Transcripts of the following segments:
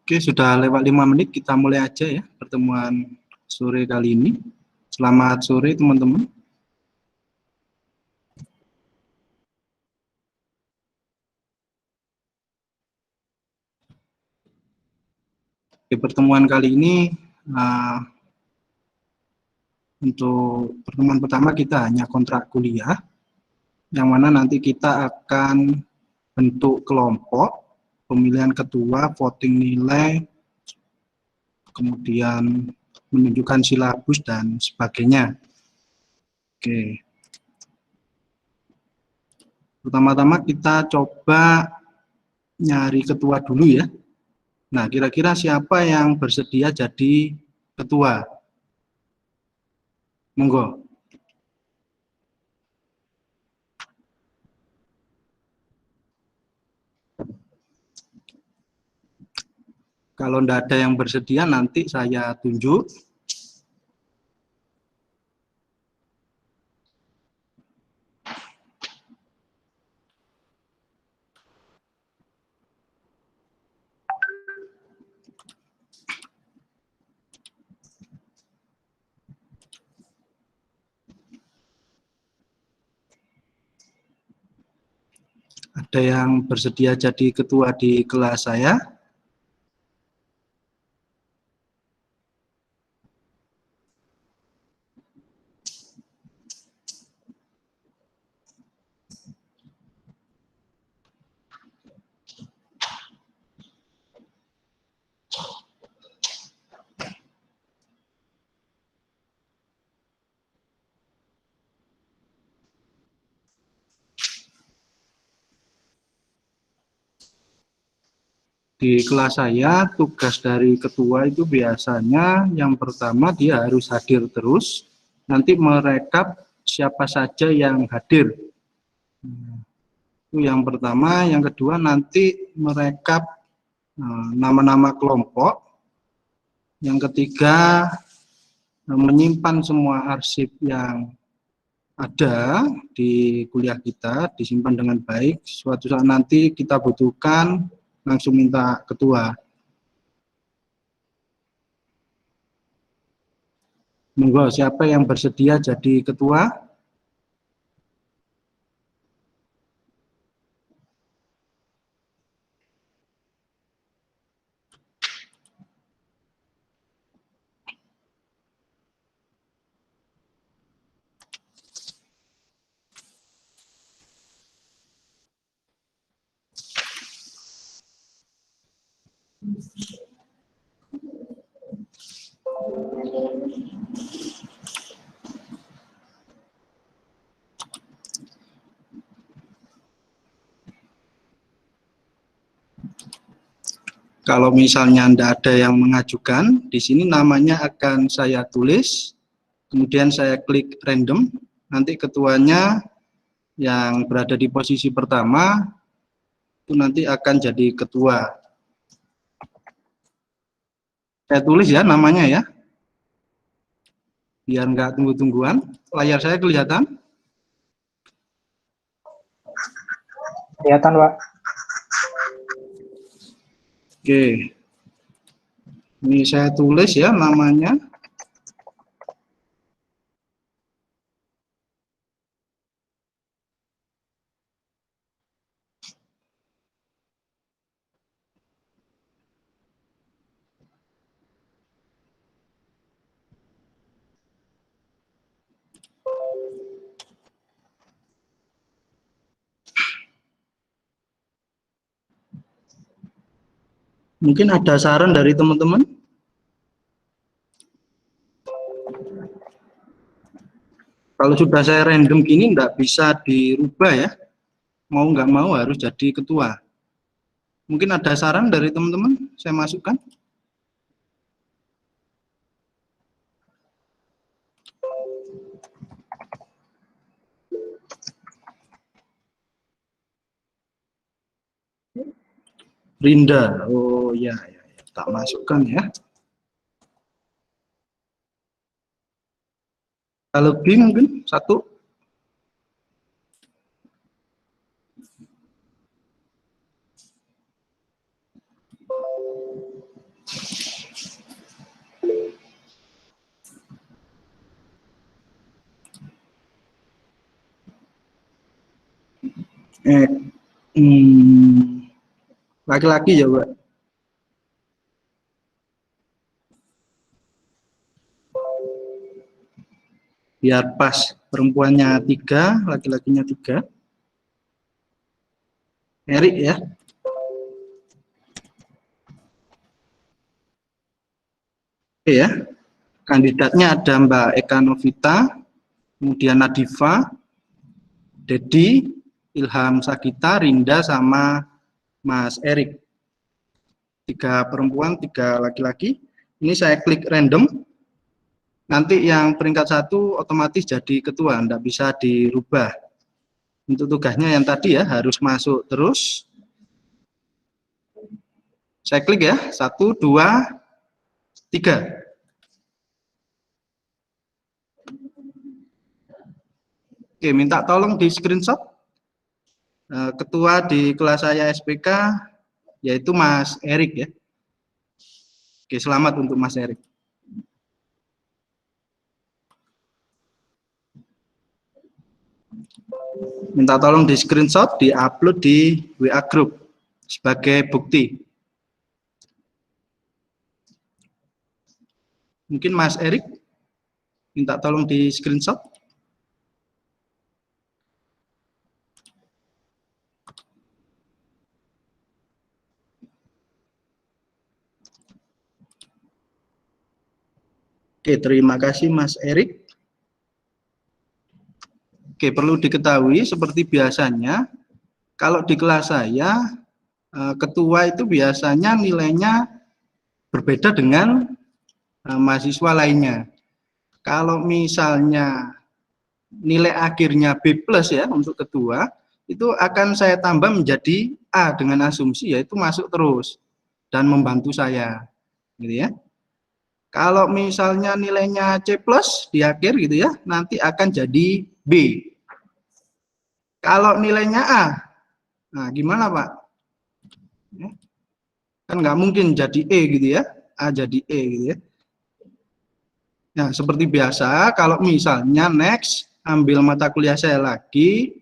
Oke, sudah lewat 5 menit, kita mulai aja ya pertemuan sore kali ini. Selamat sore teman-teman. Di pertemuan kali ini, untuk pertemuan pertama kita hanya kontrak kuliah, yang mana nanti kita akan bentuk kelompok, pemilihan ketua, voting nilai, kemudian menunjukkan silabus dan sebagainya. Oke. Pertama-tama kita coba nyari ketua dulu ya. Nah, kira-kira siapa yang bersedia jadi ketua? Monggo. Kalau tidak ada yang bersedia, nanti saya tunjuk. Ada yang bersedia jadi ketua di kelas saya? Di kelas saya, tugas dari ketua itu biasanya yang pertama dia harus hadir terus, nanti merekap siapa saja yang hadir. Itu yang pertama. Yang kedua nanti merekap nama-nama kelompok. Yang ketiga menyimpan semua arsip yang ada di kuliah kita, disimpan dengan baik. Suatu saat nanti kita butuhkan, langsung minta ketua. Monggo, siapa yang bersedia jadi ketua? Kalau misalnya tidak ada yang mengajukan, di sini namanya akan saya tulis, kemudian saya klik random, nanti ketuanya yang berada di posisi pertama, itu nanti akan jadi ketua. Saya tulis ya namanya ya, biar nggak tunggu-tungguan. Layar saya kelihatan? Kelihatan, Pak. Oke, ini saya tulis ya namanya. Mungkin ada saran dari teman-teman? Kalau sudah saya random gini nggak bisa dirubah ya, mau nggak mau harus jadi ketua. Mungkin ada saran dari teman-teman, saya masukkan. Rinda, oh ya, tak masukkan ya. Kalau B mungkin satu. Laki-laki ya, Pak. Biar pas, perempuannya 3, laki-lakinya 3. Erik ya. Oke ya. Kandidatnya ada Mbak Eka Novita, kemudian Nadifa, Dedi, Ilham Sagita, Rinda, sama Mas Erik. 3 perempuan, 3 laki-laki. Ini saya klik random. Nanti yang peringkat 1 otomatis jadi ketua, tidak bisa dirubah. Untuk tugasnya yang tadi ya, harus masuk terus. Saya klik ya, 1, 2, 3. Oke, minta tolong di screenshot. Ketua di kelas saya SPK, yaitu Mas Erik ya. Oke, selamat untuk Mas Erik. Minta tolong di screenshot, di-upload di WA Group sebagai bukti. Mungkin Mas Erik minta tolong di screenshot. Oke, terima kasih Mas Erik. Oke, perlu diketahui seperti biasanya, kalau di kelas saya, ketua itu biasanya nilainya berbeda dengan mahasiswa lainnya. Kalau misalnya nilai akhirnya B+ ya untuk ketua, itu akan saya tambah menjadi A dengan asumsi yaitu masuk terus dan membantu saya, gitu ya. Kalau misalnya nilainya C+ di akhir gitu ya, nanti akan jadi B. Kalau nilainya A, nah gimana Pak? Kan nggak mungkin jadi E gitu ya, A jadi E gitu ya. Nah seperti biasa, kalau misalnya next ambil mata kuliah saya lagi,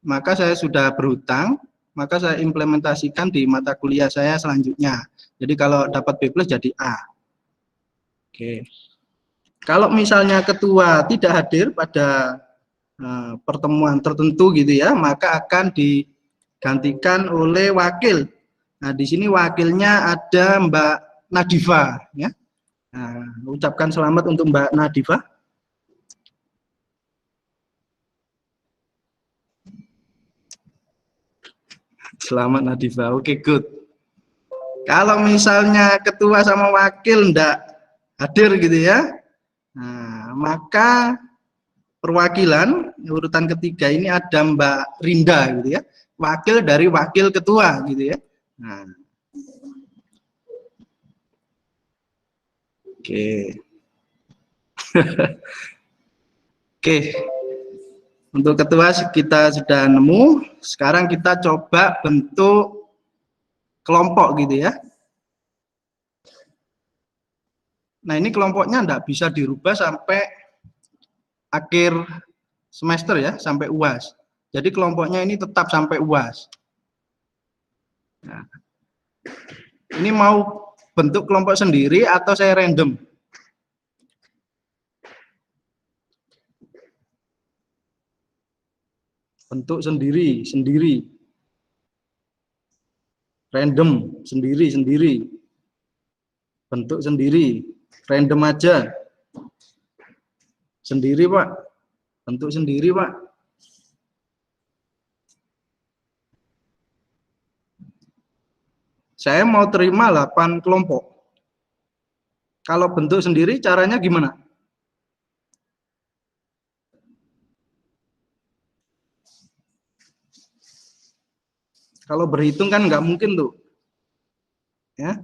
maka saya sudah berhutang, maka saya implementasikan di mata kuliah saya selanjutnya. Jadi kalau dapat B+ jadi A. Oke. Kalau misalnya ketua tidak hadir pada pertemuan tertentu gitu ya, maka akan digantikan oleh wakil Nah, di sini wakilnya ada Mbak Nadifa, ya. Nah, ucapkan selamat untuk Mbak Nadifa. Selamat Nadifa, oke, good. Kalau misalnya ketua sama wakil ndak hadir gitu ya, nah, maka perwakilan urutan ketiga ini ada Mbak Rinda gitu ya, wakil dari wakil ketua gitu ya. Nah, oke. Oke, untuk ketua kita sudah nemu. Sekarang kita coba bentuk kelompok gitu ya. Nah, ini kelompoknya enggak bisa dirubah sampai akhir semester ya, sampai UAS. Jadi kelompoknya ini tetap sampai UAS. Nah, ini mau bentuk kelompok sendiri atau saya random? Bentuk sendiri, sendiri. Random, sendiri, sendiri. Bentuk sendiri, random aja. Sendiri, Pak. Bentuk sendiri, Pak. Saya mau terima 8 kelompok. Kalau bentuk sendiri caranya gimana? Kalau berhitung kan nggak mungkin tuh. Ya.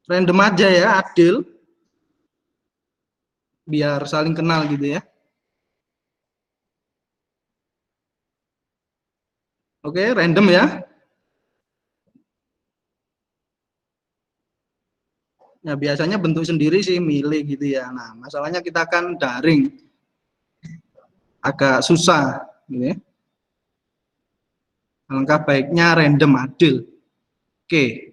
Random aja ya, adil. Biar saling kenal gitu ya. Oke, random ya. Nah, biasanya bentuk sendiri sih milih gitu ya. Nah, masalahnya kita kan daring. Agak susah gitu ya. Alangkah baiknya random adil. Oke.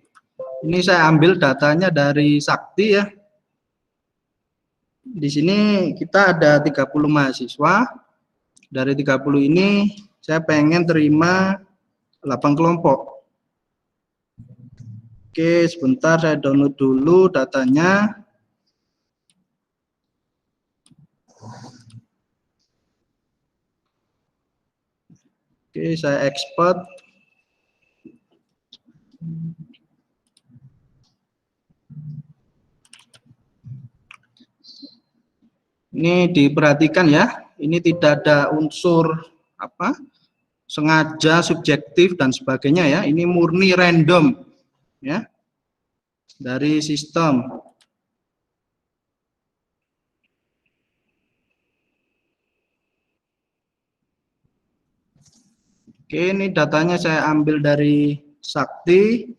Ini saya ambil datanya dari Sakti ya. Di sini kita ada 30 mahasiswa. Dari 30 ini saya pengen terima 8 kelompok. Oke, sebentar saya download dulu datanya. Oke, saya export. Ini diperhatikan ya, ini tidak ada unsur apa sengaja, subjektif dan sebagainya ya. Ini murni random ya dari sistem. Oke, ini datanya saya ambil dari Sakti,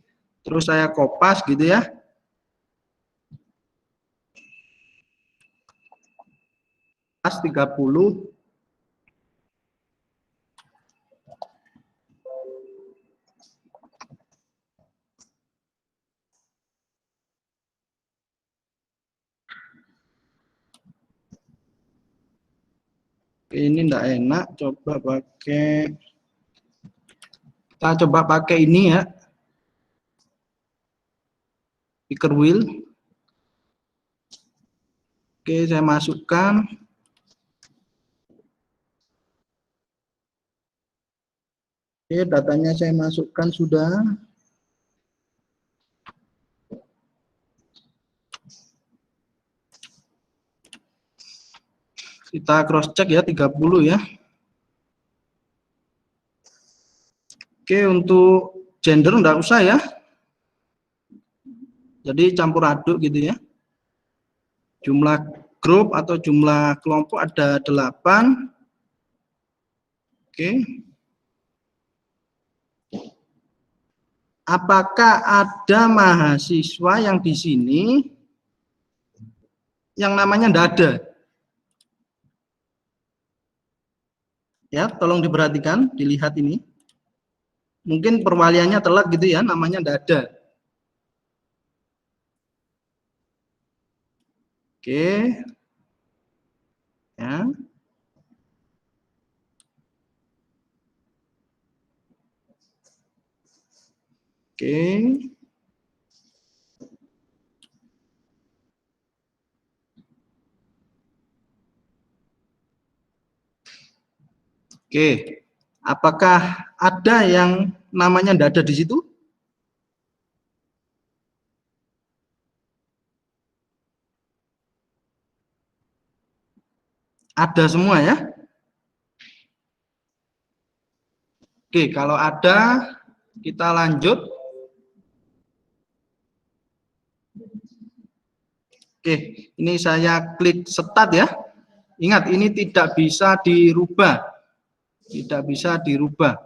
terus saya kopas gitu ya. Pas 30. Ini enggak enak, coba pakai, kita coba pakai ini ya, speaker wheel. Oke, saya masukkan. Oke, datanya saya masukkan sudah. Kita cross check ya 30 ya. Oke, untuk gender enggak usah ya. Jadi campur aduk gitu ya. Jumlah grup atau jumlah kelompok ada 8. Oke. Apakah ada mahasiswa yang di sini yang namanya enggak ada? Ya, tolong diperhatikan, dilihat ini. Mungkin perwaliannya telat gitu ya, namanya enggak ada. Oke. Ya. Oke. Oke. Apakah ada yang namanya tidak ada di situ? Ada semua ya? Oke, kalau ada kita lanjut. Oke, ini saya klik start ya. Ingat, ini tidak bisa dirubah. Tidak bisa dirubah.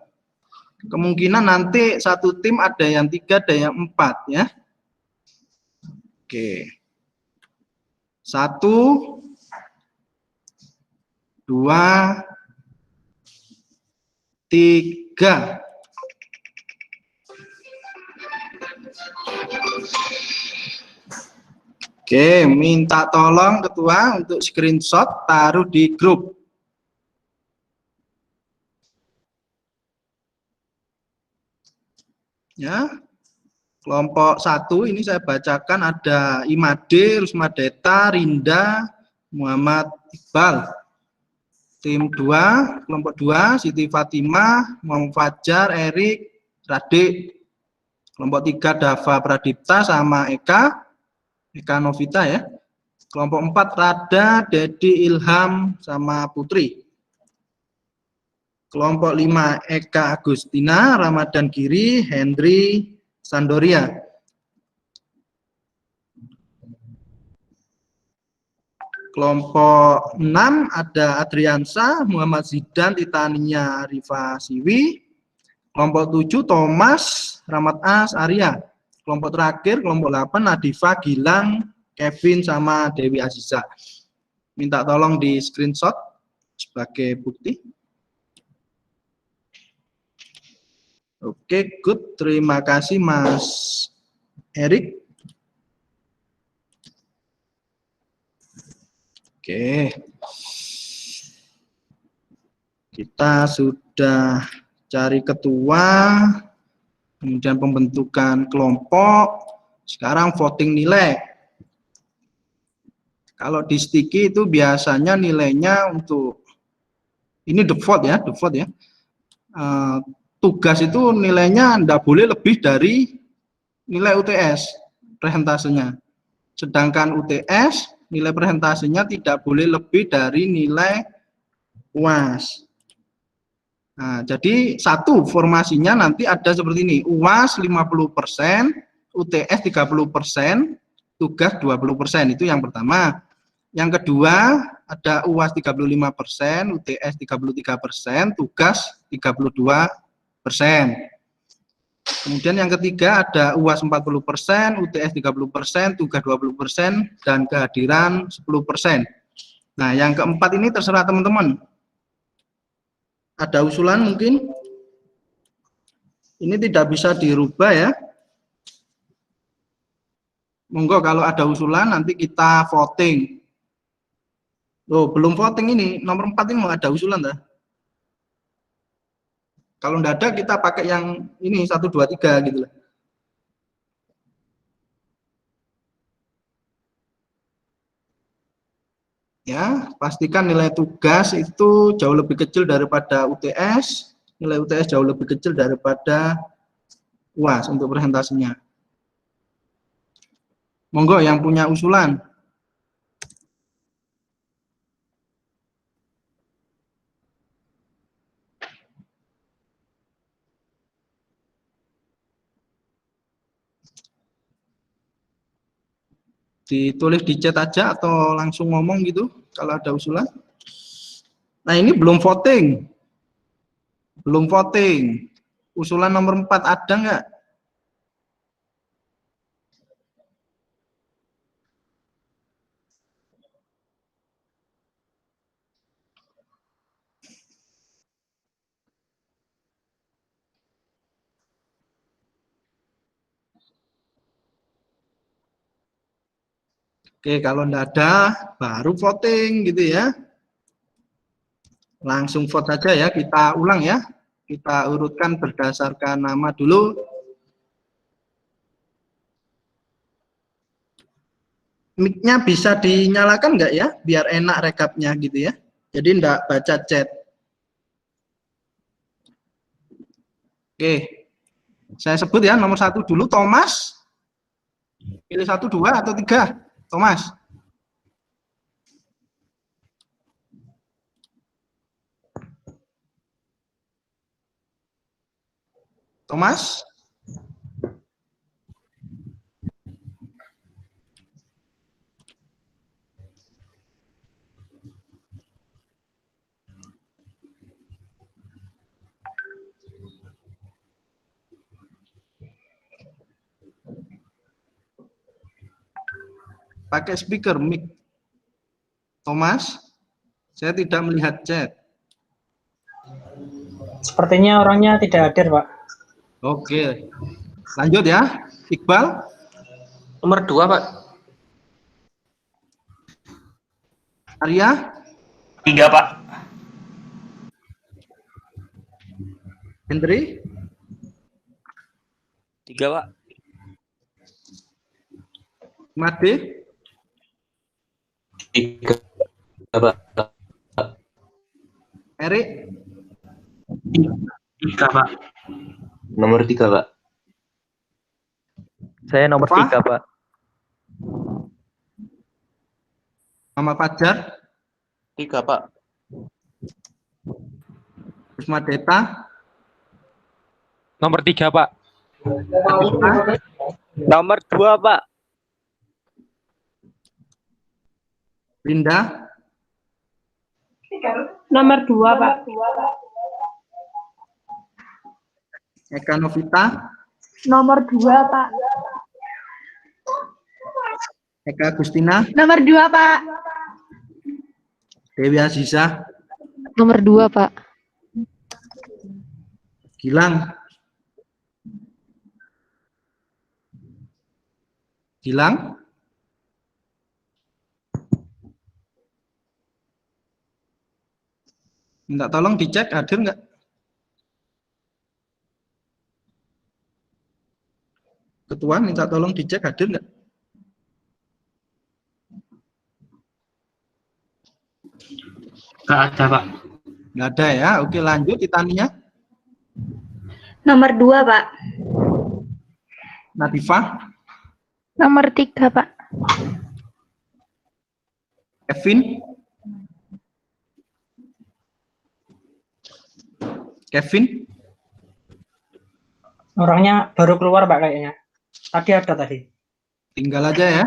Kemungkinan nanti satu tim ada yang 3, ada yang 4 ya. Oke. 1, 2, 3. Oke, minta tolong ketua untuk screenshot taruh di grup. Ya. Kelompok 1 ini saya bacakan ada Imade, Rusmadeta, Rinda, Muhammad Iqbal. Tim 2, kelompok 2, Siti Fatimah, Muhammad Fajar, Erik, Radik. Kelompok 3 Dava Pradipta sama Eka Novita ya. Kelompok 4 Rada, Dedi, Ilham sama Putri. Kelompok 5 Eka Agustina, Ramadan Giri, Hendri, Sandoria. Kelompok 6 ada Adriansa, Muhammad Zidan, Titania, Rifa Siwi. Kelompok 7 Thomas, Rahmat As, Arya. Kelompok terakhir, kelompok 8 Nadifa, Gilang, Kevin sama Dewi Aziza. Minta tolong di screenshot sebagai bukti. Oke, good. Terima kasih Mas Erik. Oke. Kita sudah cari ketua, kemudian pembentukan kelompok, sekarang voting nilai. Kalau di sticky itu biasanya nilainya untuk, ini default ya, tugas itu nilainya tidak boleh lebih dari nilai UTS presentasenya. Sedangkan UTS nilai presentasenya tidak boleh lebih dari nilai UAS. Nah, jadi satu formasinya nanti ada seperti ini, UAS 50%, UTS 30%, tugas 20%, itu yang pertama. Yang kedua, ada UAS 35%, UTS 33%, tugas 32%. Kemudian yang ketiga ada UAS 40%, UTS 30%, tugas 20%, dan kehadiran 10%. Nah, yang keempat ini terserah teman-teman. Ada usulan mungkin? Ini tidak bisa dirubah ya. Monggo kalau ada usulan nanti kita voting. Loh, belum voting ini. Nomor 4 ini mau ada usulan dah. Kalau enggak ada kita pakai yang ini 1 2 3 gitu lah. Ya, pastikan nilai tugas itu jauh lebih kecil daripada UTS, nilai UTS jauh lebih kecil daripada UAS untuk presentasinya. Monggo yang punya usulan. Ditulis di chat aja atau langsung ngomong gitu kalau ada usulan. Nah, ini belum voting. Belum voting. Usulan nomor 4 ada nggak? Oke, kalau enggak ada baru voting gitu ya. Langsung vote saja ya, kita ulang ya. Kita urutkan berdasarkan nama dulu. Mic-nya bisa dinyalakan nggak ya, biar enak rekapnya gitu ya. Jadi nggak baca chat. Oke, saya sebut ya nomor 1 dulu, Thomas. Pilih 1, 2, atau 3, Thomas. Thomas. Pakai speaker mic. Thomas, saya tidak melihat chat. Sepertinya orangnya tidak hadir, Pak. Oke, lanjut ya. Iqbal. Nomor 2, Pak. Arya. 3, Pak. Hendri. 3, Pak. Made. 3, Pak. Erik. 3, Pak. Nomor 3, Pak. Saya nomor Apa? 3, Pak. Mama Fajar. 3, Pak. Usma Deta. Nomor 3, Pak. Latifah. Nomor 2, Pak. Linda. Nomor 2, Pak. Eka Novita. Nomor 2, Pak. Eka Agustina. Nomor 2, Pak. Dewi Aziza. Nomor 2, Pak. Gilang. Gilang. Minta tolong dicek hadir nggak? Ketua minta tolong dicek hadir nggak? Nggak ada, Pak. Nggak ada ya. Oke, lanjut Titania. Nomor 2, Pak. Nadifah. Nomor 3, Pak. Kevin. Kevin. Orangnya baru keluar, Pak, kayaknya. Tadi ada tadi. Tinggal aja ya.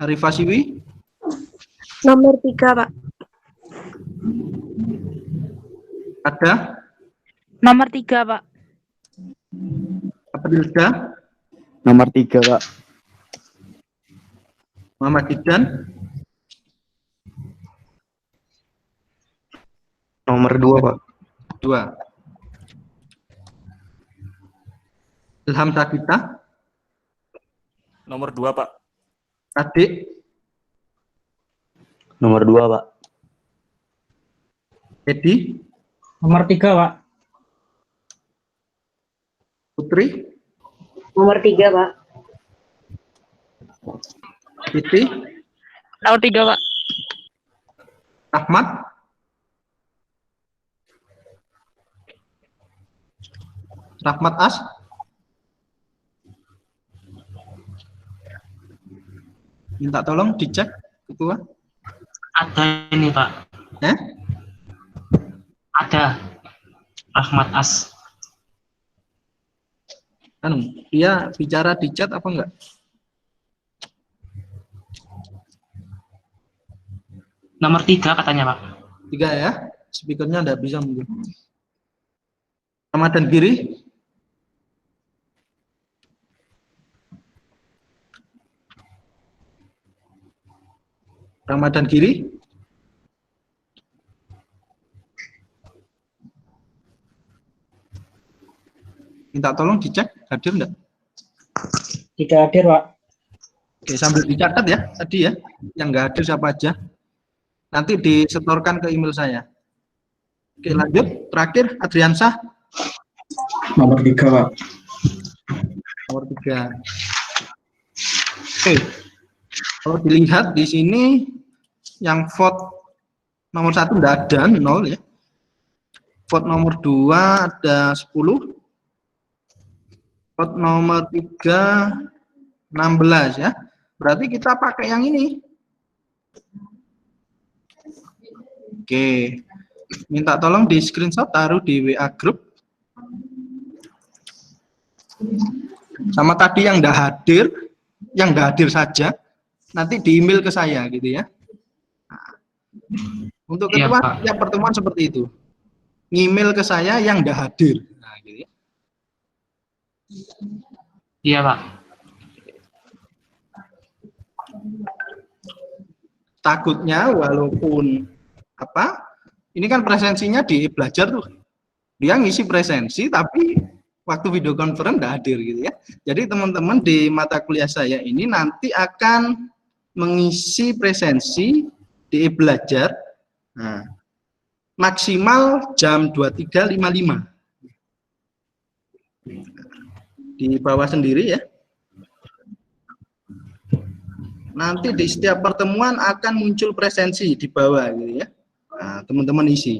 Arifah Siwi. Nomor 3, Pak. Ada. Nomor 3, Pak. Aprilda. Nomor 3, Pak. Muhammad Didan. Nomor 2, Pak. 2. Ilham Sagita. Nomor 2, Pak. Adik. Nomor 2, Pak. Edi. Nomor 3, Pak. Putri. Nomor 3, Pak. Siti. Nomor 3, Pak. Ahmad. Rahmat As. Minta tolong dicek ketua. Ada ini, Pak. Ada. Ahmad As. Dia bicara di chat apa enggak? Nomor 3 katanya, Pak. 3 ya. Speakernya enggak bisa mungkin. Ramadan Giri. Ramadan Giri. Minta tolong dicek hadir enggak? Tidak hadir, Pak. Oke, sambil dicatat ya tadi ya. Yang enggak hadir siapa aja. Nanti disetorkan ke email saya. Oke, lanjut. Terakhir Adriansah. Nomor 3, Pak. Nomor 3. Oke. Kalau dilihat di sini yang vote nomor 1 enggak ada, 0 ya. Vote nomor 2 ada 10. Vote nomor 3 16 ya. Berarti kita pakai yang ini. Oke. Minta tolong di screenshot, taruh di WA group. Sama tadi yang enggak hadir saja, nanti di email ke saya gitu ya. Nah, untuk ketua setiap pertemuan seperti itu. Email ke saya yang enggak hadir. Nah, gitu ya. Iya, Pak. Takutnya walaupun ini kan presensinya di belajar tuh, dia ngisi presensi tapi waktu video conference nggak hadir gitu ya. Jadi teman-teman di mata kuliah saya ini nanti akan mengisi presensi di belajar maksimal jam 23.55 di bawah sendiri ya. Nanti di setiap pertemuan akan muncul presensi di bawah gitu ya. Nah, teman-teman isi.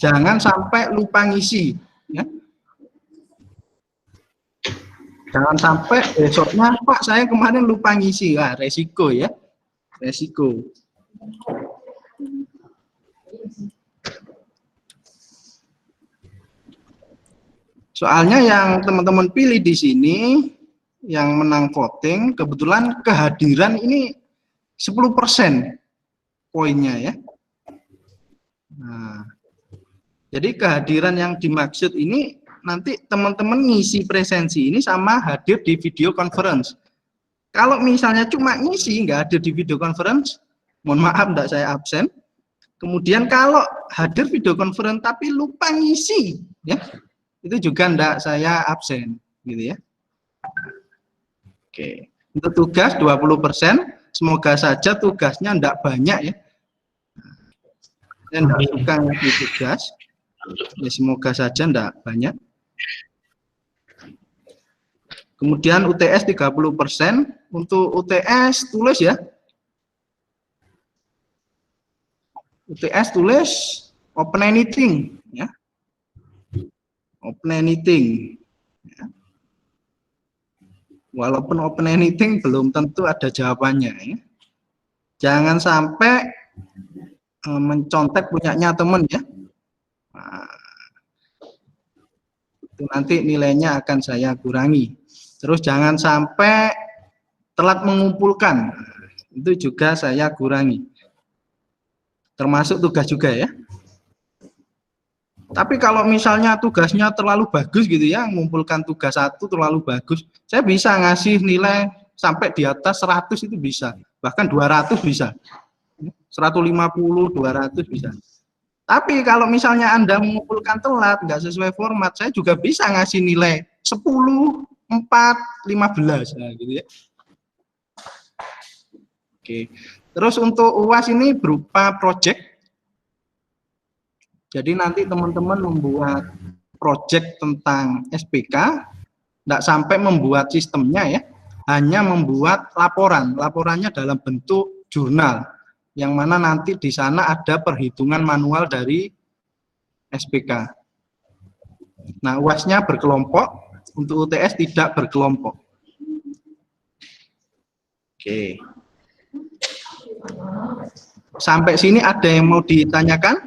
Jangan sampai lupa ngisi ya. Jangan sampai besoknya, Pak, saya kemarin lupa ngisi. Nah, resiko ya. Resiko. Soalnya yang teman-teman pilih di sini, yang menang voting, kebetulan kehadiran ini 10% poinnya ya. Nah, jadi kehadiran yang dimaksud ini nanti teman-teman ngisi presensi ini sama hadir di video conference. Kalau misalnya cuma ngisi, nggak hadir di video conference, mohon maaf enggak saya absen. Kemudian kalau hadir video conference tapi lupa ngisi, ya, itu juga enggak saya absen, gitu ya. Oke, untuk tugas 20%, semoga saja tugasnya enggak banyak ya. Saya enggak suka ngasih tugas, ya semoga saja enggak banyak. Kemudian UTS 30%, untuk UTS tulis ya. UTS tulis open anything ya. Open anything ya. Walaupun open anything belum tentu ada jawabannya ya. Jangan sampai mencontek punyanya teman ya. Nah, itu nanti nilainya akan saya kurangi. Terus jangan sampai telat mengumpulkan, itu juga saya kurangi. Termasuk tugas juga ya. Tapi kalau misalnya tugasnya terlalu bagus gitu ya, mengumpulkan tugas satu terlalu bagus, saya bisa ngasih nilai sampai di atas 100 itu bisa. Bahkan 200 bisa. 150, 200 bisa. Tapi kalau misalnya Anda mengumpulkan telat, nggak sesuai format, saya juga bisa ngasih nilai 10, 4, 15, nah, gitu ya. Oke, terus untuk UAS ini berupa project. Jadi nanti teman-teman membuat project tentang SPK, tidak sampai membuat sistemnya ya, hanya membuat laporan. Laporannya dalam bentuk jurnal, yang mana nanti di sana ada perhitungan manual dari SPK. Nah, UAS-nya berkelompok. Untuk UTS tidak berkelompok. Oke. Sampai sini ada yang mau ditanyakan?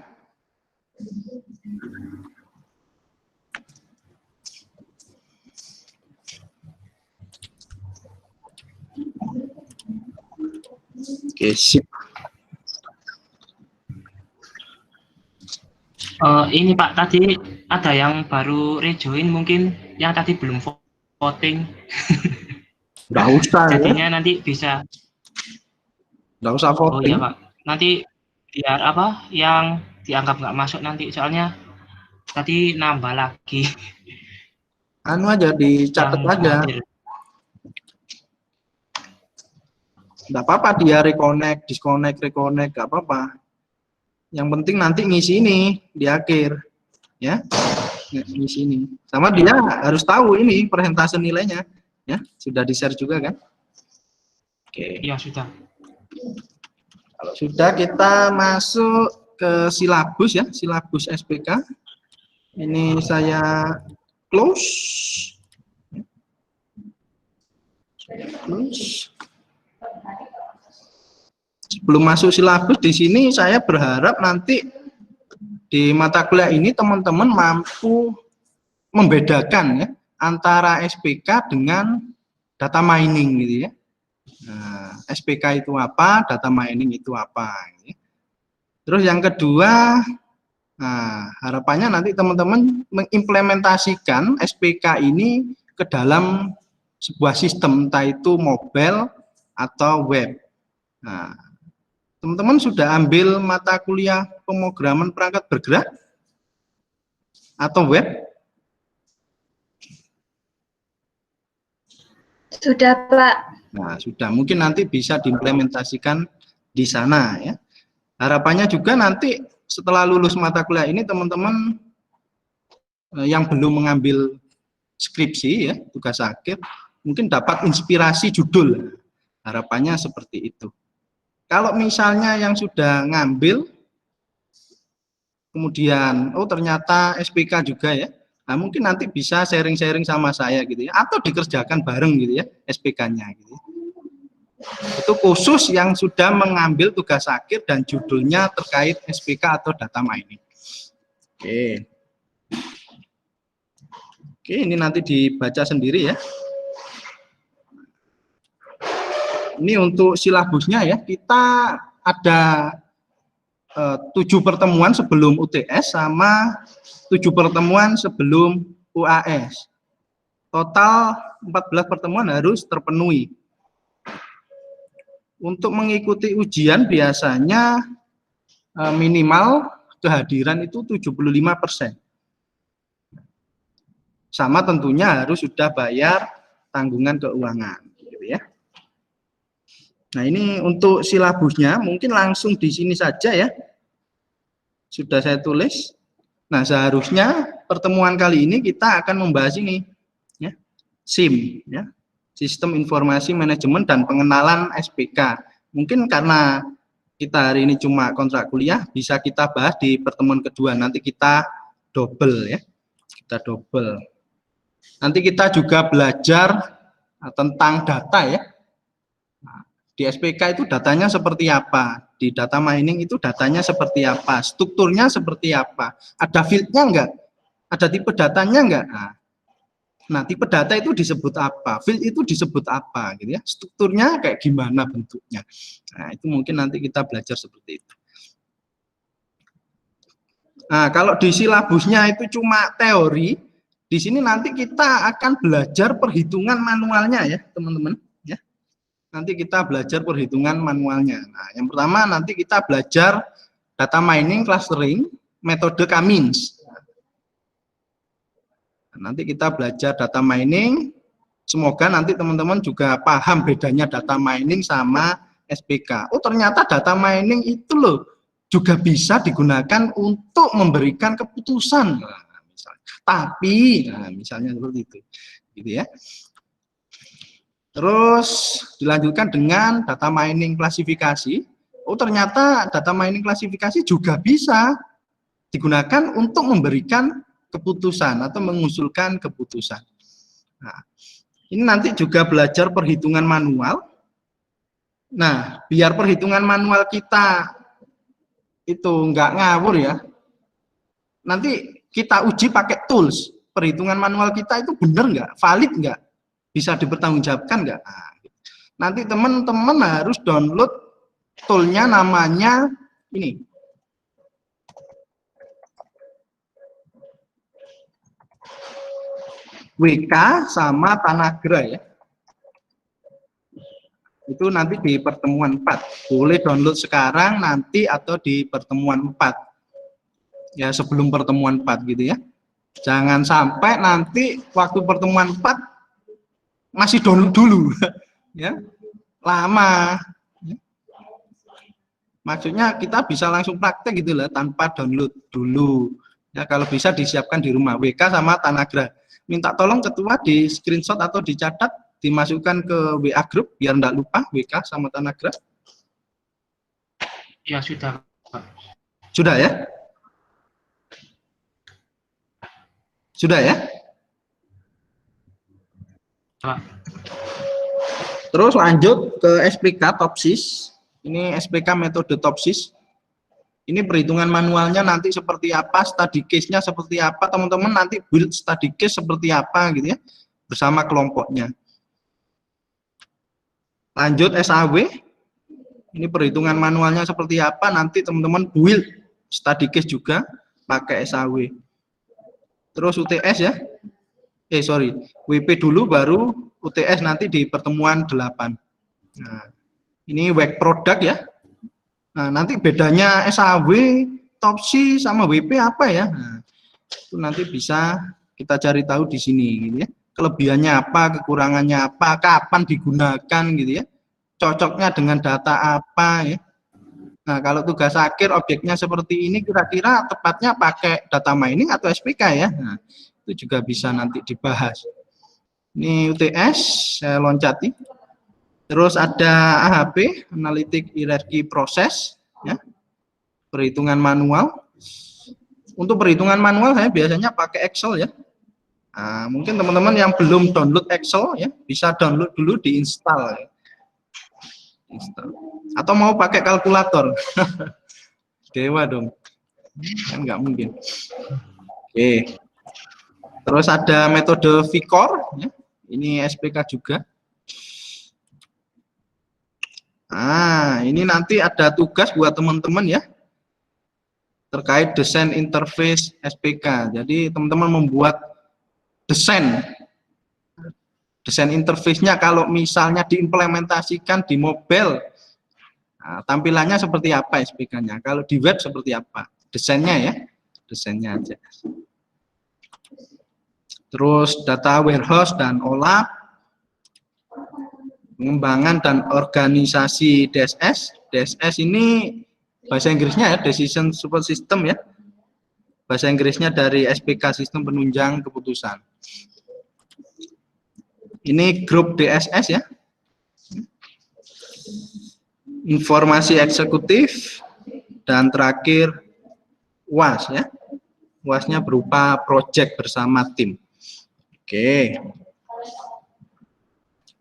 Oke, sip. Ini Pak, tadi ada yang baru rejoin mungkin, yang tadi belum voting. Nggak usah Jadinya ya. nanti bisa. Nggak usah voting. Oh iya Pak, nanti biar apa yang dianggap nggak masuk nanti, soalnya tadi nambah lagi. Anu aja, dicatat aja. Nggak apa-apa dia reconnect, disconnect, reconnect, nggak apa-apa. Yang penting nanti ngisi ini di akhir, ya. di sini. Sama dia harus tahu ini persentase nilainya, ya. Sudah di-share juga kan? Oke. Ya sudah. Kalau sudah, kita masuk ke silabus ya, silabus SPK. Ini saya close. Sebelum masuk silabus, di sini saya berharap nanti di mata kuliah ini teman-teman mampu membedakan ya antara SPK dengan data mining gitu ya. Nah, SPK itu apa, data mining itu apa. Gitu. Terus yang kedua, nah, harapannya nanti teman-teman mengimplementasikan SPK ini ke dalam sebuah sistem, entah itu mobile atau web. Nah, teman-teman sudah ambil mata kuliah pemrograman perangkat bergerak atau web? Sudah, Pak. Nah, sudah. Mungkin nanti bisa diimplementasikan di sana ya. Harapannya juga nanti setelah lulus mata kuliah ini teman-teman yang belum mengambil skripsi ya, tugas akhir, mungkin dapat inspirasi judul. Harapannya seperti itu. Kalau misalnya yang sudah ngambil, kemudian, oh ternyata SPK juga ya, nah mungkin nanti bisa sharing-sharing sama saya gitu ya, atau dikerjakan bareng gitu ya, SPK-nya gitu. Itu khusus yang sudah mengambil tugas akhir dan judulnya terkait SPK atau data mining. Oke. Oke, ini nanti dibaca sendiri ya. Ini untuk silabusnya ya, kita ada 7 pertemuan sebelum UTS sama 7 pertemuan sebelum UAS. Total 14 pertemuan harus terpenuhi. Untuk mengikuti ujian biasanya minimal kehadiran itu 75%. Sama tentunya harus sudah bayar tanggungan keuangan. Gitu ya. Nah ini untuk silabusnya mungkin langsung di sini saja ya. Sudah saya tulis. Nah seharusnya pertemuan kali ini kita akan membahas ini ya, SIM ya, Sistem Informasi Manajemen dan Pengenalan SPK. Mungkin karena kita hari ini cuma kontrak kuliah, bisa kita bahas di pertemuan kedua. Nanti kita double ya, kita double. Nanti kita juga belajar tentang data ya. Di SPK itu datanya seperti apa, di data mining itu datanya seperti apa, strukturnya seperti apa, ada fieldnya enggak, ada tipe datanya enggak. Nah, tipe data itu disebut apa, field itu disebut apa, gitu ya, strukturnya kayak gimana bentuknya. Nah, itu mungkin nanti kita belajar seperti itu. Nah, kalau di silabusnya itu cuma teori, di sini nanti kita akan belajar perhitungan manualnya ya, teman-teman. Nanti kita belajar perhitungan manualnya. Nah, yang pertama nanti kita belajar data mining, clustering, metode Cummins. Nanti kita belajar data mining. Semoga nanti teman-teman juga paham bedanya data mining sama SPK. Oh, ternyata data mining itu loh juga bisa digunakan untuk memberikan keputusan. Nah, misalnya. Tapi, nah, misalnya seperti itu, gitu ya. Terus dilanjutkan dengan data mining klasifikasi. Oh ternyata data mining klasifikasi juga bisa digunakan untuk memberikan keputusan atau mengusulkan keputusan. Nah, ini nanti juga belajar perhitungan manual. Nah, biar perhitungan manual kita itu nggak ngawur ya. Nanti kita uji pakai tools. Perhitungan manual kita itu benar nggak, valid nggak? Bisa dipertanggungjawabkan nggak? Nah, nanti teman-teman harus download toolnya, namanya ini. WK sama Tanagra ya. Itu nanti di pertemuan 4. Boleh download sekarang, nanti, atau di pertemuan 4. Ya, sebelum pertemuan 4 gitu ya. Jangan sampai nanti waktu pertemuan 4 masih download dulu ya, lama ya. Maksudnya kita bisa langsung praktek gitu lah tanpa download dulu. Ya, kalau bisa disiapkan di rumah. WK sama Tanagra. Minta tolong ketua di screenshot atau dicatat, dimasukkan ke WA group biar enggak lupa WK sama Tanagra. Ya sudah, Pak. Sudah ya? Sudah ya? Pak. Terus lanjut ke SPK TOPSIS. Ini SPK metode TOPSIS. Ini perhitungan manualnya nanti seperti apa, study case-nya seperti apa, teman-teman nanti build study case seperti apa gitu ya, bersama kelompoknya. Lanjut SAW. Ini perhitungan manualnya seperti apa, nanti teman-teman build study case juga pakai SAW. Terus UTS ya. WP dulu baru UTS nanti di pertemuan 8. Nah, ini work product ya. Nah, nanti bedanya SAW, TOPSIS sama WP apa ya? Nah, itu nanti bisa kita cari tahu di sini gitu ya. Kelebihannya apa, kekurangannya apa, kapan digunakan gitu ya. Cocoknya dengan data apa ya. Nah, kalau tugas akhir objeknya seperti ini kira-kira tepatnya pakai data mining atau SPK ya. Nah, itu juga bisa nanti dibahas. Ini UTS, saya loncati. Terus ada AHP, Analytic Hierarchy Process, ya. Perhitungan manual. Untuk perhitungan manual saya biasanya pakai Excel ya. Nah, mungkin teman-teman yang belum download Excel ya, bisa download dulu, diinstal. Ya. Atau mau pakai kalkulator. Dewa dong. Kan nggak mungkin. Oke. Terus ada metode VCOR, ya. Ini SPK juga. Nah, ini nanti ada tugas buat teman-teman ya, terkait desain interface SPK. Jadi teman-teman membuat desain interface-nya kalau misalnya diimplementasikan di mobile, nah, tampilannya seperti apa SPK-nya, kalau di web seperti apa, desainnya ya, desainnya aja. Terus data warehouse dan OLAP, pengembangan dan organisasi DSS. DSS ini bahasa Inggrisnya ya, Decision Support System ya. Bahasa Inggrisnya dari SPK, Sistem Penunjang Keputusan. Ini grup DSS ya. Informasi eksekutif, dan terakhir UAS ya. UAS-nya berupa project bersama tim. Oke.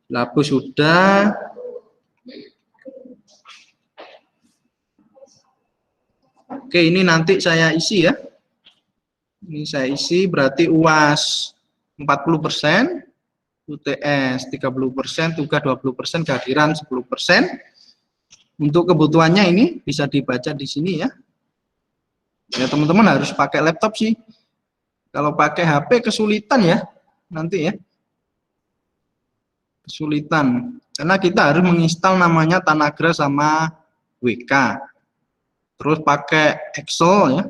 Labu sudah. Oke, ini nanti saya isi ya. Ini saya isi berarti UAS 40%, UTS 30%, tugas 20%, kehadiran 10%. Untuk kebutuhannya ini bisa dibaca di sini ya. Ya teman-teman harus pakai laptop sih. Kalau pakai HP kesulitan ya nanti ya. Kesulitan karena kita harus menginstal namanya Tanagra sama WK, terus pakai Excel ya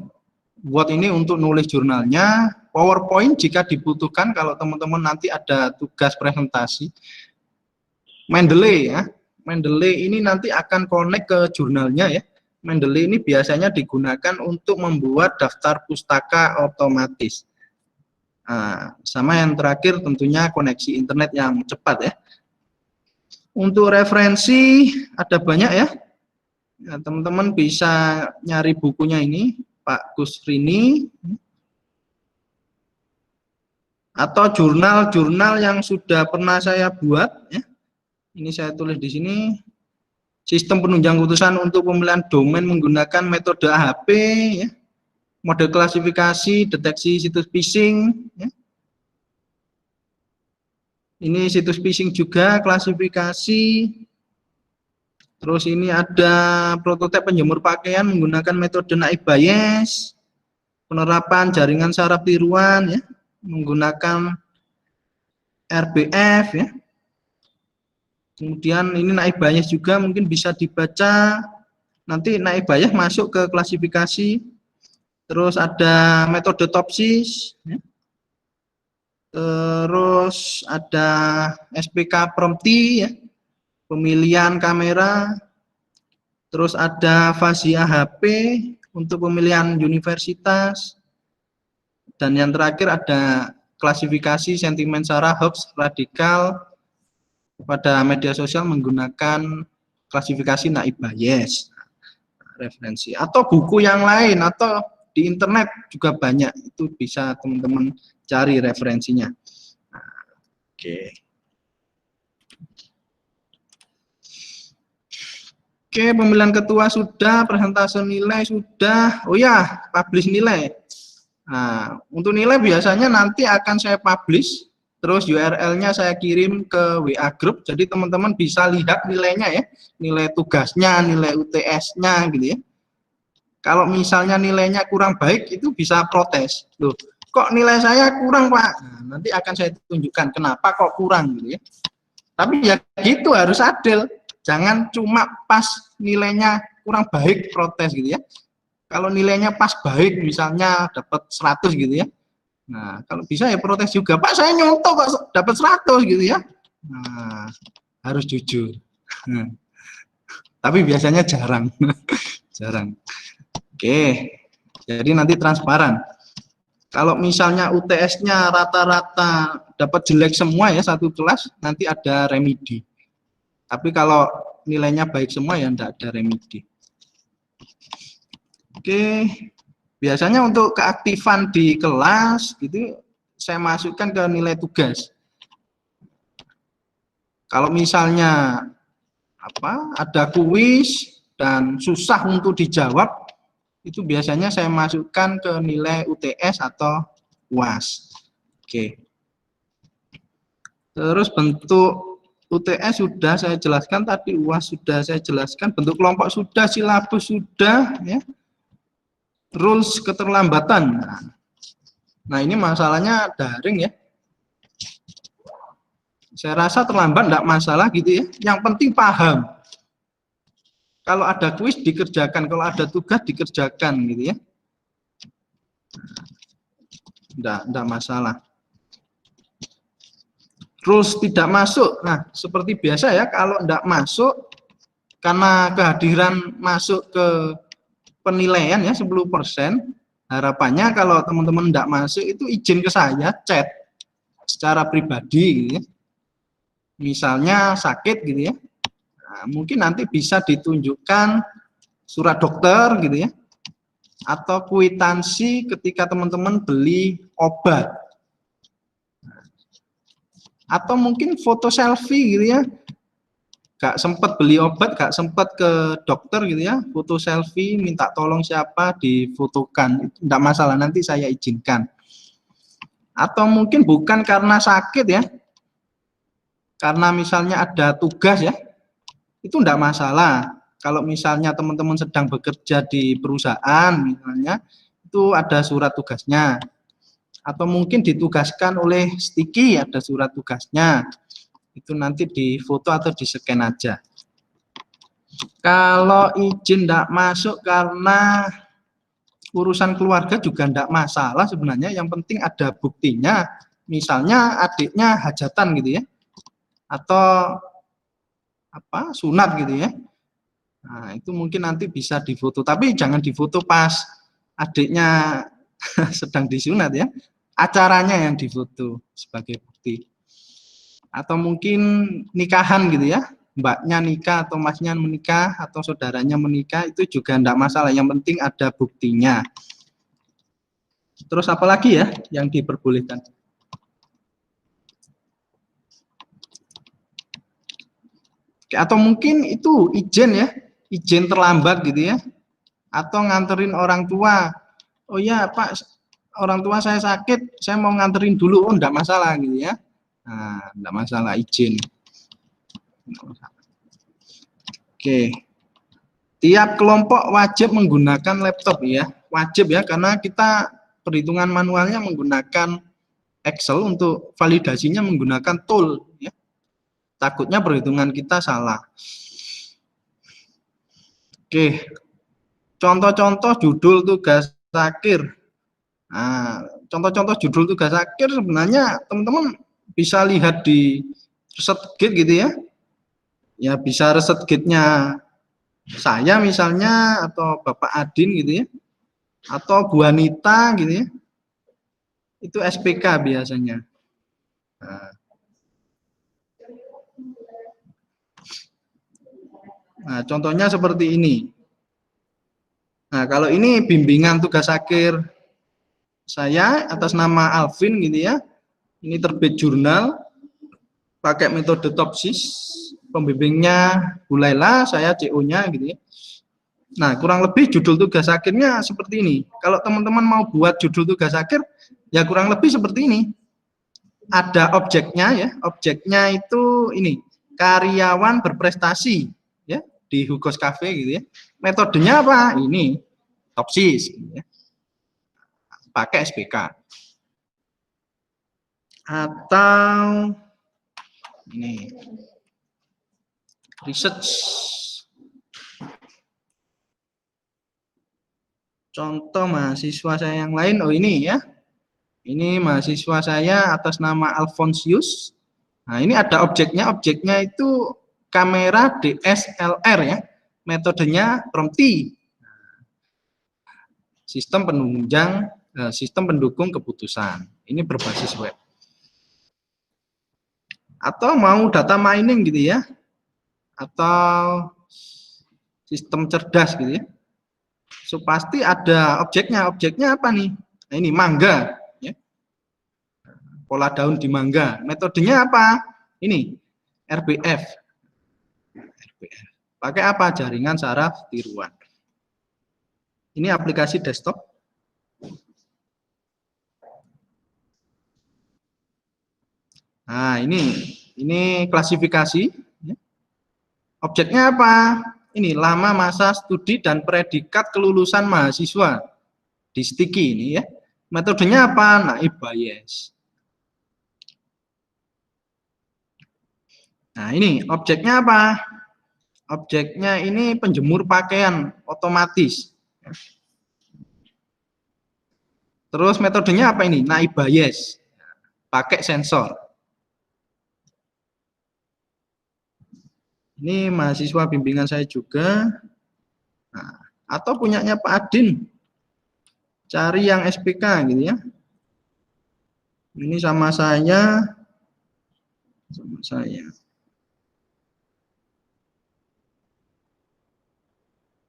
buat ini untuk nulis jurnalnya, PowerPoint jika dibutuhkan kalau teman-teman nanti ada tugas presentasi, Mendeley ya. Mendeley ini nanti akan connect ke jurnalnya ya. Mendeley ini biasanya digunakan untuk membuat daftar pustaka otomatis. Nah, sama yang terakhir tentunya koneksi internet yang cepat ya. Untuk referensi ada banyak ya. Teman-teman bisa nyari bukunya ini Pak Kusrini atau jurnal-jurnal yang sudah pernah saya buat ya. Ini saya tulis di sini. Sistem penunjang keputusan untuk pemilihan domain menggunakan metode AHP ya. Model klasifikasi, deteksi situs phishing ya. Ini situs phishing juga, klasifikasi. Terus ini ada prototipe penjemur pakaian menggunakan metode naib bias, penerapan jaringan saraf tiruan ya, menggunakan RBF ya. Kemudian ini naib bias juga mungkin bisa dibaca. Nanti naib bias masuk ke klasifikasi. Terus ada metode TOPSIS ya. Terus ada SPK Prompti ya, pemilihan kamera. Terus ada fasi AHP untuk pemilihan universitas. Dan yang terakhir ada klasifikasi sentimen sara hoax radikal pada media sosial menggunakan klasifikasi Naib Bayes. Referensi atau buku yang lain atau di internet juga banyak, itu bisa teman-teman cari referensinya. Oke. Oke, pemilihan ketua sudah, presentase nilai sudah. Oh ya, publish nilai. Nah, untuk nilai biasanya nanti akan saya publish, terus URL-nya saya kirim ke WA group, jadi teman-teman bisa lihat nilainya ya, nilai tugasnya, nilai UTS-nya gitu ya. Kalau misalnya nilainya kurang baik, itu bisa protes. Loh, kok nilai saya kurang, Pak? Nah, nanti akan saya tunjukkan kenapa kok kurang gitu ya. Tapi ya gitu, harus adil. Jangan cuma pas nilainya kurang baik protes gitu ya. Kalau nilainya pas baik, misalnya dapat 100 gitu ya. Nah, kalau bisa ya protes juga. Pak, saya nyontoh kok dapat 100 gitu ya. Nah, harus jujur. Tapi biasanya jarang. Jarang. Oke, jadi nanti transparan. Kalau misalnya UTS-nya rata-rata dapat jelek semua ya satu kelas, nanti ada remedi. Tapi kalau nilainya baik semua ya enggak ada remedi. Oke, biasanya untuk keaktifan di kelas gitu saya masukkan ke nilai tugas. Kalau misalnya ada kuis dan susah untuk dijawab, itu biasanya saya masukkan ke nilai UTS atau UAS. Oke. Terus bentuk UTS sudah saya jelaskan tadi, UAS sudah saya jelaskan, bentuk kelompok sudah, silabus sudah ya. Rules keterlambatan. Nah, ini masalahnya daring ya. Saya rasa terlambat enggak masalah gitu ya. Yang penting paham. Kalau ada kuis dikerjakan, kalau ada tugas dikerjakan gitu ya. Enggak masalah. Rules tidak masuk. Nah, seperti biasa ya, kalau enggak masuk karena kehadiran masuk ke penilaian ya 10%, harapannya kalau teman-teman enggak masuk itu izin ke saya, chat secara pribadi gitu ya. Misalnya sakit gitu ya. Nah, mungkin nanti bisa ditunjukkan surat dokter gitu ya. Atau kwitansi ketika teman-teman beli obat. Atau mungkin foto selfie gitu ya. Gak sempat beli obat, gak sempat ke dokter gitu ya, foto selfie, minta tolong siapa, difotokan, tidak masalah, nanti saya izinkan. Atau mungkin bukan karena sakit ya, karena misalnya ada tugas ya, itu tidak masalah. Kalau misalnya teman-teman sedang bekerja di perusahaan misalnya, itu ada surat tugasnya. Atau mungkin ditugaskan oleh Sticky, ada surat tugasnya. Itu nanti difoto atau di-scan aja. Kalau izin tidak masuk karena urusan keluarga juga tidak masalah sebenarnya, yang penting ada buktinya. Misalnya adiknya hajatan gitu ya, atau sunat gitu ya. Nah, itu mungkin nanti bisa difoto, tapi jangan difoto pas adiknya sedang disunat ya. Acaranya yang difoto sebagai bukti. Atau mungkin nikahan gitu ya, mbaknya nikah atau masnya menikah atau saudaranya menikah, itu juga tidak masalah, yang penting ada buktinya. Terus apa lagi ya yang diperbolehkan? Atau mungkin itu izin ya, izin terlambat gitu ya, atau nganterin orang tua. Oh ya Pak, orang tua saya sakit, saya mau nganterin dulu, oh enggak masalah gitu ya. Nah, enggak masalah izin. Oke. Tiap kelompok wajib menggunakan laptop ya. Wajib ya, karena kita perhitungan manualnya menggunakan Excel, untuk validasinya menggunakan tool ya. Takutnya perhitungan kita salah. Oke. Contoh-contoh judul tugas akhir. Nah, contoh-contoh judul tugas akhir sebenarnya teman-teman bisa lihat di ResetGate gitu ya. Ya bisa ResetGate-nya saya misalnya, atau Bapak Adin gitu ya. Atau Bu Anita gitu ya. Itu SPK biasanya. Nah, contohnya seperti ini. Nah, kalau ini bimbingan tugas akhir saya atas nama Alvin gitu ya. Ini terbit jurnal pakai metode Topsis. Pembimbingnya Bu Laila, saya CO-nya gitu ya. Nah, kurang lebih judul tugas akhirnya seperti ini. Kalau teman-teman mau buat judul tugas akhir, ya kurang lebih seperti ini. Ada objeknya ya, objeknya itu ini, karyawan berprestasi ya di Hugos Cafe gitu ya. Metodenya apa? Ini Topsis gitu ya. Pakai SPK. Atau ini research. Contoh mahasiswa saya yang lain, oh ini ya. Ini mahasiswa saya atas nama Alfonsius. Nah, ini ada objeknya itu kamera DSLR ya. Metodenya PROMPT. Sistem penunjang, sistem pendukung keputusan. Ini berbasis web. Atau mau data mining gitu ya. Atau sistem cerdas gitu ya. So, pasti ada objeknya. Objeknya apa nih? Nah, ini mangga. Ya. Pola daun di mangga. Metodenya apa? Ini RBF. Pakai apa? Jaringan saraf tiruan. Ini aplikasi desktop. Nah, ini klasifikasi. Ya. Objeknya apa? Ini lama masa studi dan predikat kelulusan mahasiswa di sticky ini ya. Metodenya apa? Naive Bayes. Nah, ini objeknya apa? Objeknya ini penjemur pakaian otomatis. Terus metodenya apa ini? Naive Bayes. Pakai sensor. Ini mahasiswa bimbingan saya juga. Nah, atau punyanya Pak Adin. Cari yang SPK gitu ya. Ini sama saya.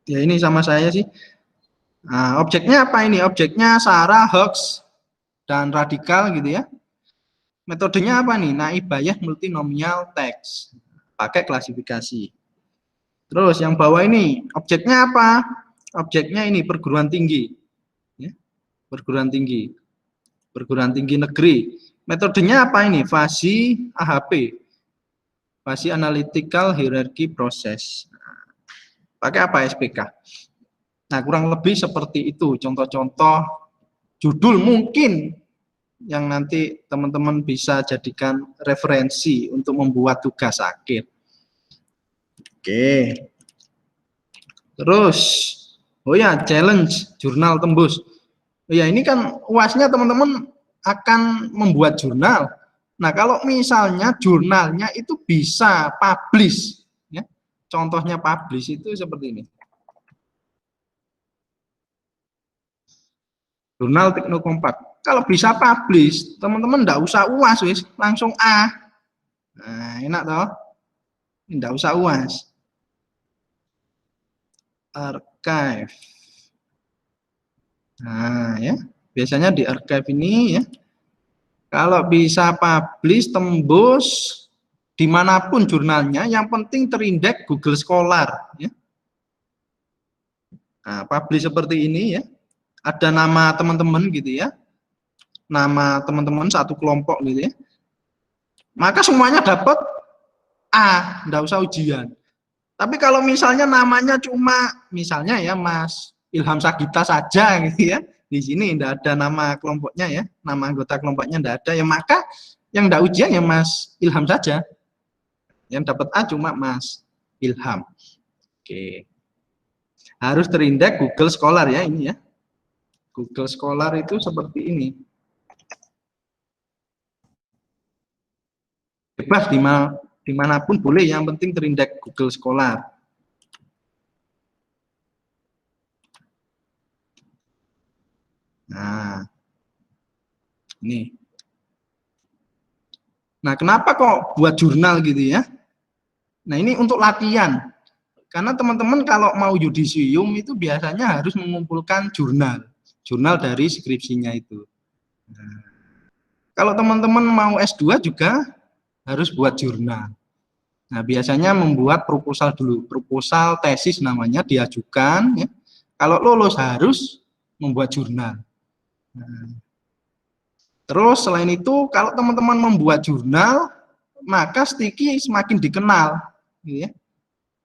Ya ini sama saya sih. Nah, objeknya apa ini? Objeknya Sarah, Hawks, dan radikal gitu ya. Metodenya apa nih? Naive Bayes multinomial text. Pakai klasifikasi. Terus yang bawah ini objeknya apa? Objeknya ini perguruan tinggi, ya. Perguruan tinggi negeri. Metodenya apa ini? Fasi AHP, fasi analytical hierarchy process. Pakai apa? SPK. Nah, kurang lebih seperti itu contoh-contoh judul mungkin yang nanti teman-teman bisa jadikan referensi untuk membuat tugas akhir. Oke. Terus, oh ya, challenge jurnal tembus. Oh ya, ini kan UASnya teman-teman akan membuat jurnal. Nah, kalau misalnya jurnalnya itu bisa publish, ya. Contohnya publish itu seperti ini. Jurnal Teknokompak. Kalau bisa publish, teman-teman enggak usah UAS, wis, langsung A. Nah, enak toh? Enggak usah UAS. Archive. Nah, ya. Biasanya di archive ini ya. Kalau bisa publish, tembus dimanapun jurnalnya, yang penting terindeks Google Scholar. Ya. Nah, publish seperti ini ya. Ada nama teman-teman gitu ya. Nama teman-teman satu kelompok gitu ya. Maka semuanya dapat A, enggak usah ujian. Tapi kalau misalnya namanya cuma misalnya ya Mas Ilham Sagita saja gitu ya. Di sini enggak ada nama kelompoknya ya. Nama anggota kelompoknya enggak ada ya, maka yang enggak ujian ya Mas Ilham saja. Yang dapat A cuma Mas Ilham. Oke. Harus terindeks Google Scholar ya ini ya. Google Scholar itu seperti ini. Bebas dimanapun boleh, yang penting terindeks Google Scholar. Nah, Ini. Nah, kenapa kok buat jurnal gitu ya? Nah, ini untuk latihan. Karena teman-teman kalau mau yudisium itu biasanya harus mengumpulkan jurnal. Jurnal dari skripsinya itu. Nah, kalau teman-teman mau S2 juga harus buat jurnal. Nah, biasanya membuat proposal dulu. Proposal tesis namanya diajukan. Ya. Kalau lulus harus membuat jurnal. Nah, terus selain itu, kalau teman-teman membuat jurnal, maka sticky semakin dikenal. Ya.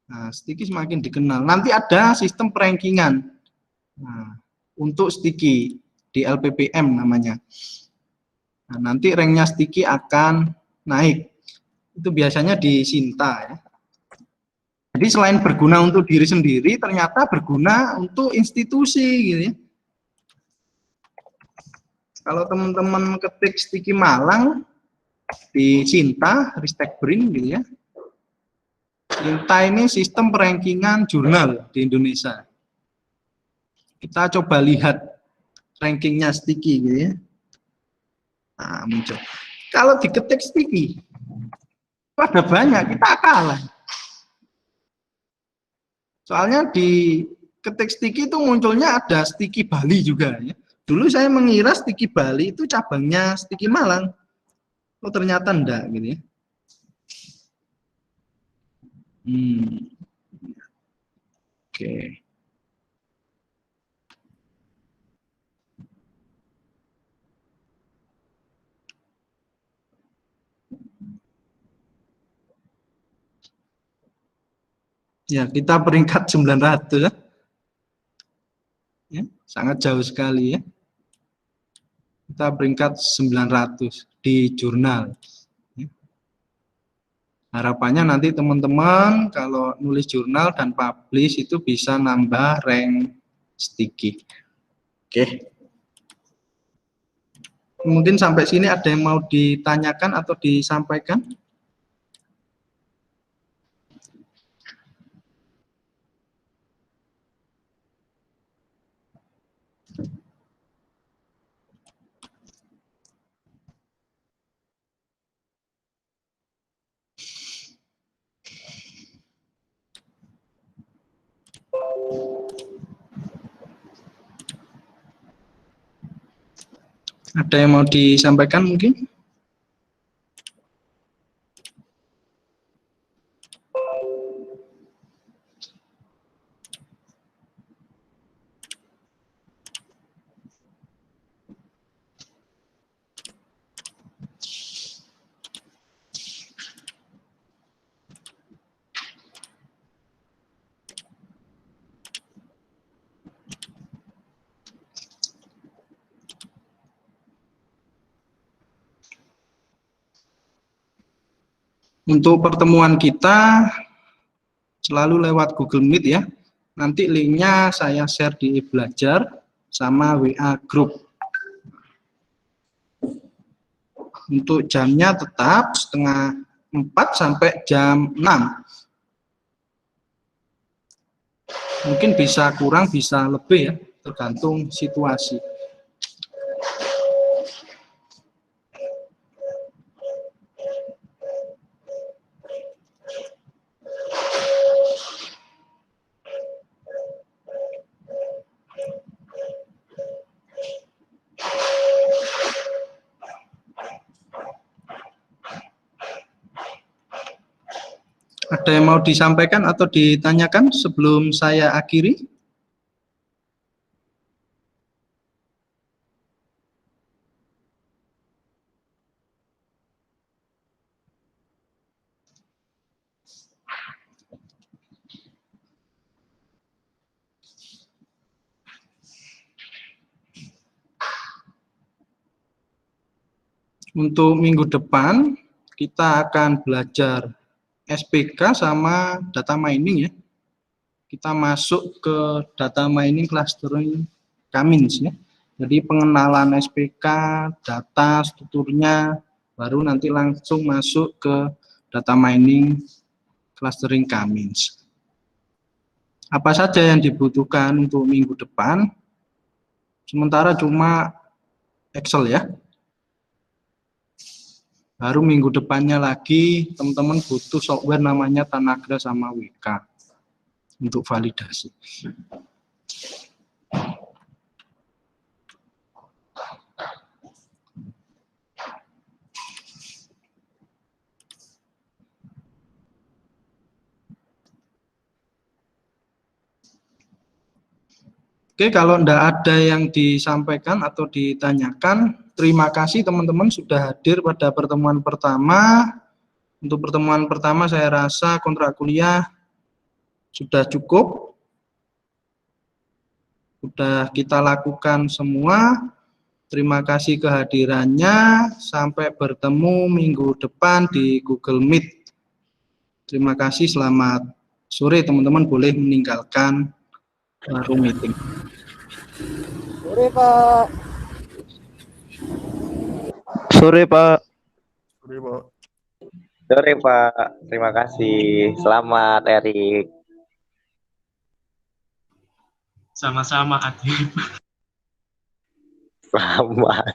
Nah, sticky semakin dikenal. Nanti ada sistem perankingan. Nah, untuk sticky di LPPM namanya. Nah, nanti ranknya sticky akan naik. Itu biasanya di Sinta. Ya. Jadi selain berguna untuk diri sendiri, ternyata berguna untuk institusi. Gitu ya. Kalau teman-teman ketik sticky Malang di Sinta, Ristek Brin gitu ya. Sinta ini sistem perankingan jurnal di Indonesia. Kita coba lihat rankingnya sticky gitu ya. Nah, muncul. Kalau diketik sticky, ada banyak, kita kalah. Soalnya di ketik sticky itu munculnya ada sticky Bali juga ya. Dulu saya mengira sticky Bali itu cabangnya sticky Malang. Oh, ternyata enggak gitu ya. Oke. Ya, kita peringkat 900 ya. Ya, sangat jauh sekali ya. Kita peringkat 900 di jurnal. Harapannya nanti teman-teman kalau nulis jurnal dan publish itu bisa nambah rank sticky. Oke. Mungkin sampai sini ada yang mau ditanyakan atau disampaikan? Ada yang mau disampaikan mungkin? Untuk pertemuan kita selalu lewat Google Meet ya. Nanti linknya saya share di belajar sama WA Group. Untuk jamnya tetap setengah 4 sampai jam 6. Mungkin bisa kurang, bisa lebih ya, tergantung situasi. Ada yang mau disampaikan atau ditanyakan sebelum saya akhiri? Untuk minggu depan kita akan belajar SPK sama data mining ya. Kita masuk ke data mining clustering Kamins ya. Jadi pengenalan SPK, data, strukturnya, baru nanti langsung masuk ke data mining clustering Kamins. Apa saja yang dibutuhkan untuk minggu depan? Sementara cuma Excel ya. Baru minggu depannya lagi teman-teman butuh software namanya Tanagra sama WK untuk validasi. Oke, kalau tidak ada yang disampaikan atau ditanyakan, terima kasih teman-teman sudah hadir pada pertemuan pertama. Untuk pertemuan pertama saya rasa kontrak kuliah sudah cukup. Sudah kita lakukan semua. Terima kasih kehadirannya. Sampai bertemu minggu depan di Google Meet. Terima kasih, selamat sore teman-teman, boleh meninggalkan room meeting. Sore, Pak. Sore, Pak. Sore, Pak. Terima kasih. Selamat, Erik. Sama-sama hadir. Selamat.